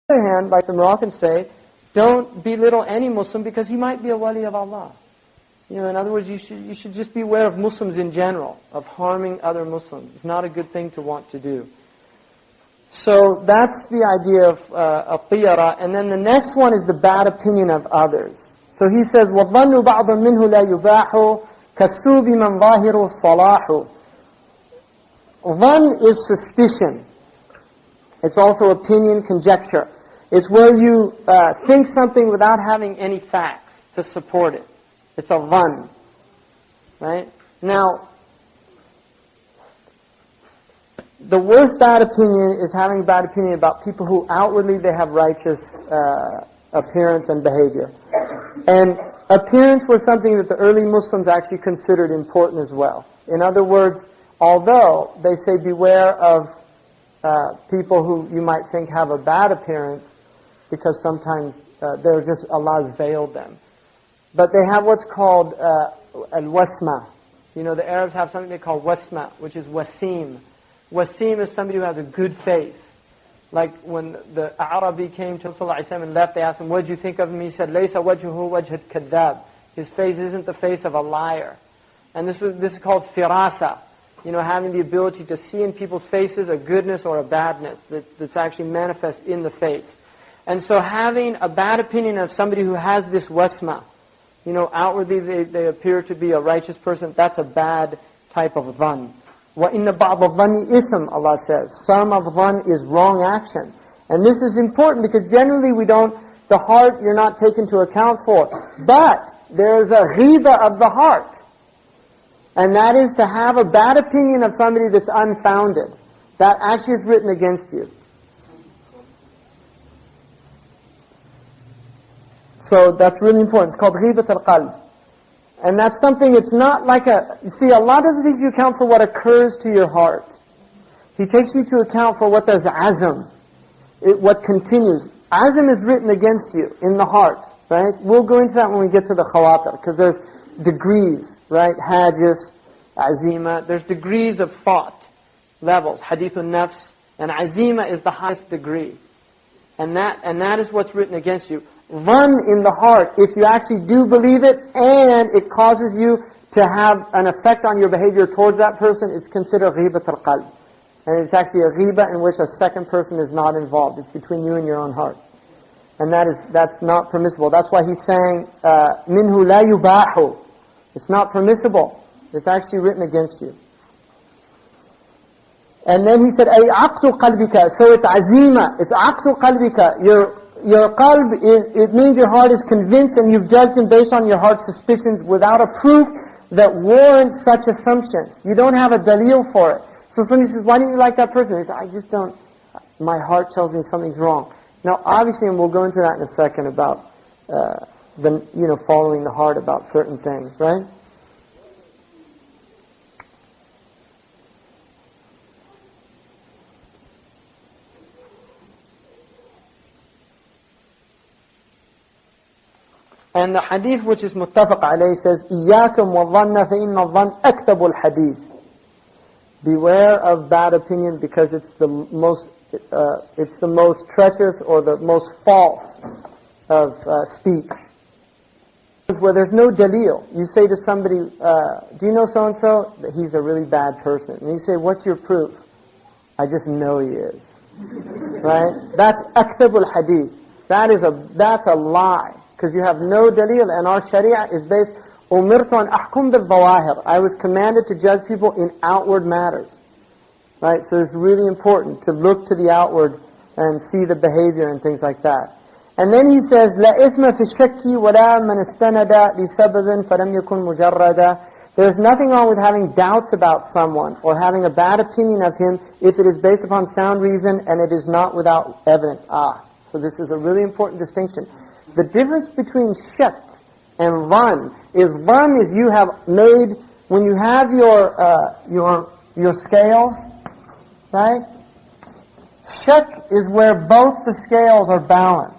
On the other hand, like the Moroccans say, don't belittle any Muslim because he might be a wali of Allah. In other words, you should just be aware of Muslims in general, of harming other Muslims. It's not a good thing to want to do. So that's the idea of tiyara. And then the next one is the bad opinion of others. So he says, وَالظَّنُّ بَعْضٌ مِنْهُ لَا يُبَاحُ كَالسُّوبِ مَنْ ظَاهِرُ الصَّلَاحُ. Dhann is suspicion. It's also opinion, conjecture. It's where you think something without having any facts to support it. It's a dhann. Right? Now, the worst bad opinion is having bad opinion about people who outwardly they have righteous appearance and behavior. And appearance was something that the early Muslims actually considered important as well. In other words, although they say beware of people who you might think have a bad appearance, because sometimes they're just, Allah's veiled them. But they have what's called al-wasma. The Arabs have something they call wasma, which is wasim. Wasim is somebody who has a good face. Like when the Arabi came to Rasulullah and left, they asked him, what did you think of him? He said, Laysa wajhuhu wajhat kadhab. His face isn't the face of a liar. And this is called firasa. Having the ability to see in people's faces a goodness or a badness that's actually manifest in the face. And so having a bad opinion of somebody who has this wasma, outwardly they appear to be a righteous person, that's a bad type of dhann. وَإِنَّ بَعْضَ الظَّنِّ إِثْمٌ, Allah says. Some of dhann is wrong action. And this is important because generally the heart you're not taken into account for. But there's a ghiba of the heart. And that is to have a bad opinion of somebody that's unfounded. That actually is written against you. So that's really important. It's called ghibat al-qalb. And that's something, it's not like you see, Allah doesn't take into account for what occurs to your heart. He takes you to account for what there's azm, what continues. Azm is written against you in the heart, right? We'll go into that when we get to the khawatir, because there's degrees, right? Hajis, azima, there's degrees of thought, levels. Hadithun nafs, and azima is the highest degree. And that is what's written against you. Dhann in the heart, if you actually do believe it and it causes you to have an effect on your behavior towards that person, it's considered ghibat al-qalb. And it's actually a ghiba in which a second person is not involved. It's between you and your own heart. And that's not permissible. That's why he's saying, minhu la yubahu. It's not permissible. It's actually written against you. And then he said, ay aqtu qalbika. So it's azima. It's aqtu qalbika. Your qalb, it means your heart is convinced and you've judged him based on your heart's suspicions without a proof that warrants such assumption. You don't have a dalil for it. So somebody says, why didn't you like that person? He says, I just don't, my heart tells me something's wrong. Now obviously, and we'll go into that in a second about following the heart about certain things, right? And the hadith which is muttafaq alayhi says, إِيَّاكُمْ وَالظَّنَّ فَإِنَّ الظَّنَّ أَكْتَبُ الْحَدِيثِ. Beware of bad opinion because it's the most treacherous or the most false of speech. Where there's no dalil. You say to somebody, do you know so-and-so? He's a really bad person. And you say, what's your proof? I just know he is. Right? That's أكتب الحديث. That's a lie. Because you have no dalil, and our sharia is based, أُمِرْتُ أَنْ أَحْكُمْ بِالظَّوَاهِرِ. I was commanded to judge people in outward matters. Right? So it's really important to look to the outward and see the behavior and things like that. And then he says, لَا إِثْمَ فِي الشَّكِّ وَلَا مَنْ اسْتَنَدَ لِسَبَبٍ فَلَمْ يَكُنْ مُجَرَّدًا. There's nothing wrong with having doubts about someone or having a bad opinion of him if it is based upon sound reason and it is not without evidence. So this is a really important distinction. The difference between shak and dhann is you have made, when you have your scales, right? Shak is where both the scales are balanced.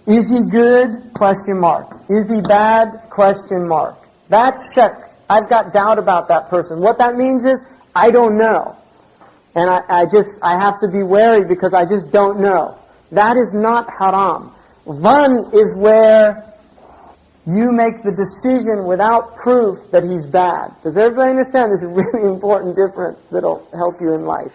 Is he good? Question mark. Is he bad? Question mark. That's shak. I've got doubt about that person. What that means is, I don't know. And I have to be wary because I just don't know. That is not haram. Dhann is where you make the decision without proof that he's bad. Does everybody understand? This is a really important difference that'll help you in life.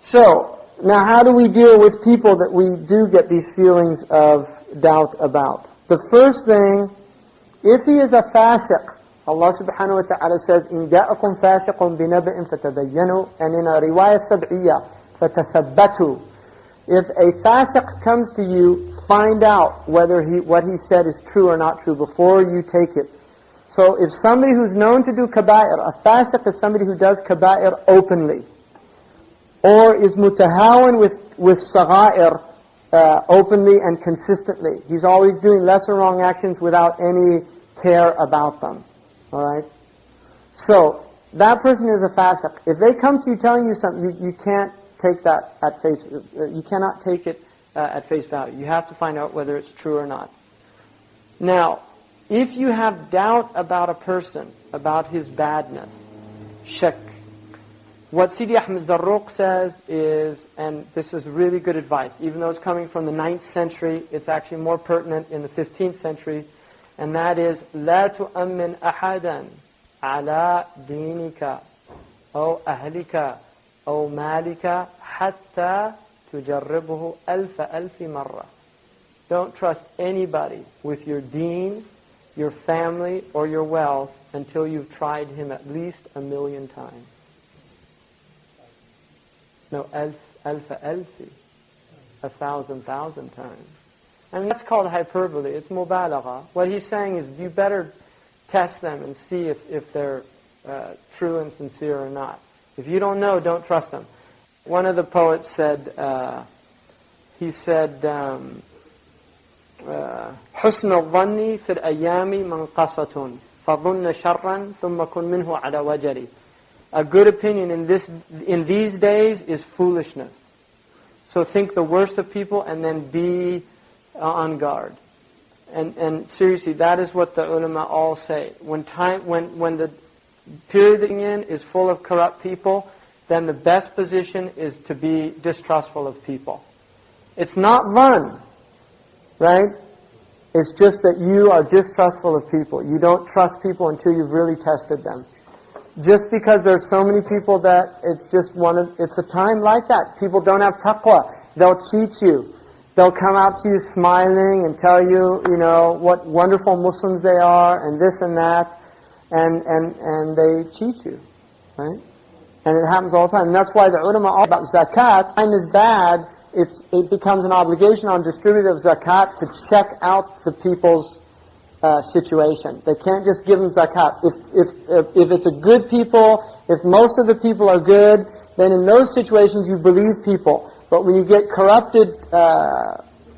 So, now how do we deal with people that we do get these feelings of doubt about? The first thing, if he is a fasiq, Allah subhanahu wa ta'ala says, إِن جَاءَكُمْ فَاسِقٌ بِنَبَإٍ فَتَبَيَّنُوا, and in a riwayah sab'iyah, فَتَثَبَّتُوا. If a fasiq comes to you, find out whether what he said is true or not true before you take it. So if somebody who's known to do kaba'ir, a fasiq is somebody who does kaba'ir openly, or is mutahawan with sagha'ir openly and consistently. He's always doing lesser wrong actions without any care about them. Alright? So, that person is a fasiq. If they come to you telling you something, you can't take that at face, you cannot take it at face value. You have to find out whether it's true or not. Now, if you have doubt about a person, about his badness, shak. What Sidi Ahmed Zarruq says is, and this is really good advice, even though it's coming from the 9th century, it's actually more pertinent in the 15th century, and that is, لا تؤمن أحدا على دينك أو أهلك أو مالك حتى تجربه ألف مرة. Don't trust anybody with your deen, your family, or your wealth until you've tried him at least 1,000,000 times. No, alfi, 1,000 times. And that's called hyperbole. It's mubalagha. What he's saying is you better test them and see if they're true and sincere or not. If you don't know, don't trust them. One of the poets said, he said, حسن الظن في الأيام منقصة فظن شرا ثم كن منه على وجري. A good opinion in these days is foolishness. So think the worst of people and then be on guard. And seriously, that is what the ulama all say. When the period that you're in is full of corrupt people, then the best position is to be distrustful of people. It's not dhann, right? It's just that you are distrustful of people. You don't trust people until you've really tested them. Just because there's so many people that it's a time like that. People don't have taqwa. They'll cheat you. They'll come out to you smiling and tell you, what wonderful Muslims they are and this and that, and they cheat you, right? And it happens all the time. And that's why the ulama all about zakat. Time is bad. It becomes an obligation on distributors of zakat to check out the people's situation. They can't just give them zakat. If it's a good people, if most of the people are good, then in those situations you believe people. But when you get corrupted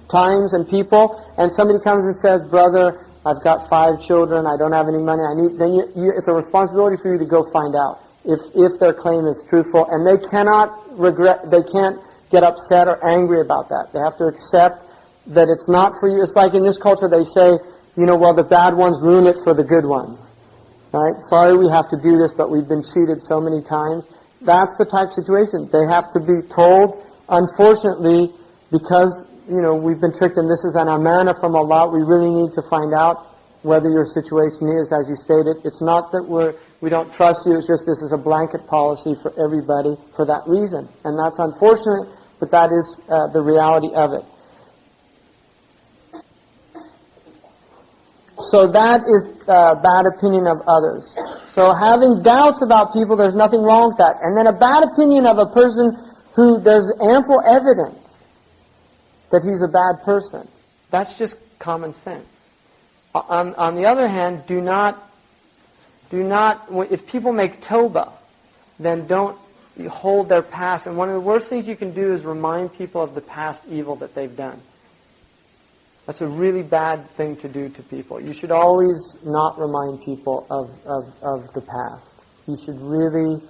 times and people, and somebody comes and says, brother, I've got 5 children, I don't have any money, then it's a responsibility for you to go find out if their claim is truthful. And they can't get upset or angry about that. They have to accept that it's not for you. It's like in this culture they say, well, the bad ones ruin it for the good ones. Right? Sorry we have to do this, but we've been cheated so many times. That's the type of situation. They have to be told, unfortunately, because, we've been tricked and this is an amanah from Allah, we really need to find out whether your situation is as you stated. It's not that we don't trust you, it's just this is a blanket policy for everybody for that reason. And that's unfortunate, but that is the reality of it. So that is bad opinion of others. So having doubts about people, there's nothing wrong with that. And then a bad opinion of a person who there's ample evidence that he's a bad person. That's just common sense. On the other hand, do not, if people make tawbah, then don't hold their past. And one of the worst things you can do is remind people of the past evil that they've done. That's a really bad thing to do to people. You should always not remind people of the past. You should really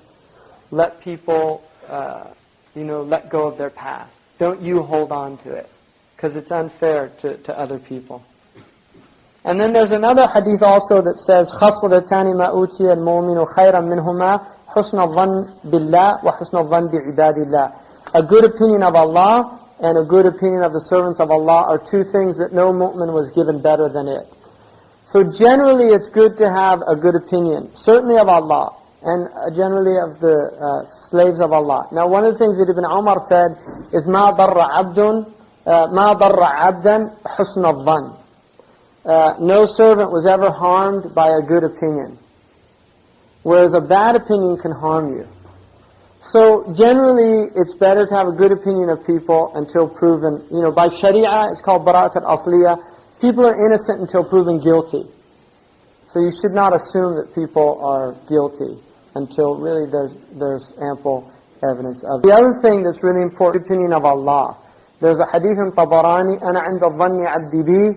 let people, let go of their past. Don't you hold on to it, because it's unfair to other people. And then there's another hadith also that says, خَصْلَتَانِ مَا أُوتِيَ الْمُؤْمِنُ خَيْرًا مِّنْهُمَا حُسْنَ الظَّنِّ بِاللَّهِ وَحُسْنَ الظَّنِّ بِعِبَادِ اللَّهِ. A good opinion of Allah and a good opinion of the servants of Allah are two things that no mu'min was given better than it. So generally it's good to have a good opinion, certainly of Allah, and generally of the slaves of Allah. Now one of the things that Ibn Umar said is مَا ضَرَّ عَبْدًا حُسْنَ الظَّنِّ. No servant was ever harmed by a good opinion, whereas a bad opinion can harm you. So generally, it's better to have a good opinion of people until proven, by Sharia, it's called Bara'at al-Asliyah. People are innocent until proven guilty. So you should not assume that people are guilty until really there's ample evidence of it. The other thing that's really important, opinion of Allah. There's a hadith in Tabarani, أَنَا عِنْدَ الظَّنِّ عَبْدِي بِي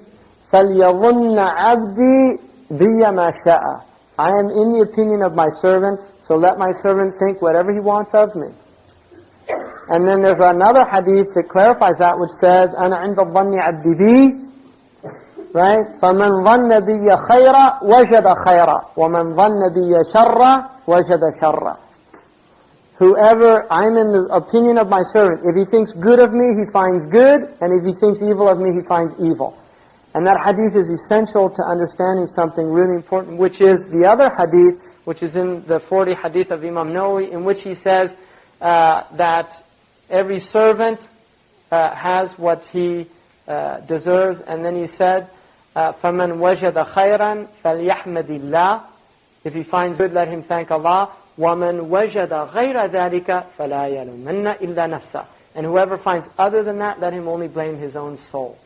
فَلْيَظُنَّ عَبْدِي بِيَ مَا شَاءَ. I am in the opinion of my servant, so let my servant think whatever he wants of me. And then there's another hadith that clarifies that, which says, أَنَا عِنْدَ الظَّنِّ عَبْدِي بِي, right? فَمَنْ ظَنَّ بِيَ خَيْرًا وَجَدَ خَيْرًا وَمَنْ ظَنَّ بِيَ شَرًّا وَجَدَ شَرًّا. Whoever, I'm in the opinion of my servant. If he thinks good of me, he finds good, and if he thinks evil of me, he finds evil. And that hadith is essential to understanding something really important, which is the other hadith, which is in the 40 hadith of Imam Nawawi, in which he says that every servant has what he deserves. And then he said, فَمَنْ وَجَدَ خَيْرًا فَلْيَحْمَدِ اللَّهِ. If he finds good, let him thank Allah. وَمَنْ وَجَدَ غَيْرَ ذَلِكَ فَلَا يَلُمَنَّ إِلَّا نَفْسَهُ. And whoever finds other than that, let him only blame his own soul.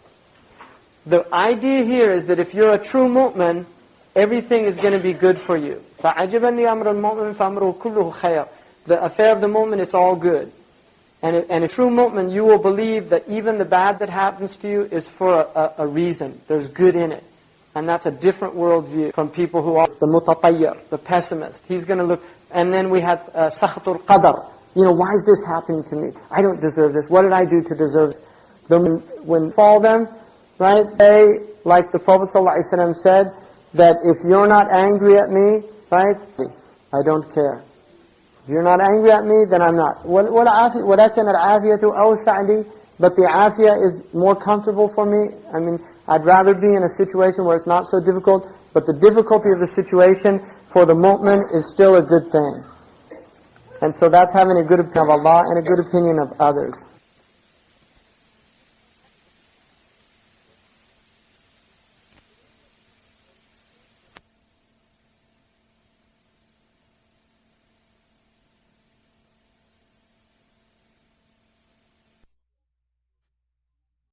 The idea here is that if you're a true mu'min, everything is going to be good for you. فَعَجِبًا لِأَمْرِ الْمُؤْمِنِ فَأَمْرُهُ كُلُّهُ خَيْرٌ. The affair of the mu'min, it's all good. And a true mu'min, you will believe that even the bad that happens to you is for a reason. There's good in it. And that's a different worldview from people who are the mutatayyir, the pessimist. He's going to look, and then we have sakhatul qadar. Why is this happening to me? I don't deserve this. What did I do to deserve this? Then when fall them, right, they, like the Prophet ﷺ said, that if you're not angry at me, right, I don't care. If you're not angry at me, then I'm not. وَلَكَنَ الْعَافِيَةُ أَوْسَعْ لِي. But the afiyah is more comfortable for me. I mean, I'd rather be in a situation where it's not so difficult, but the difficulty of the situation for the mu'min is still a good thing. And so that's having a good opinion of Allah and a good opinion of others.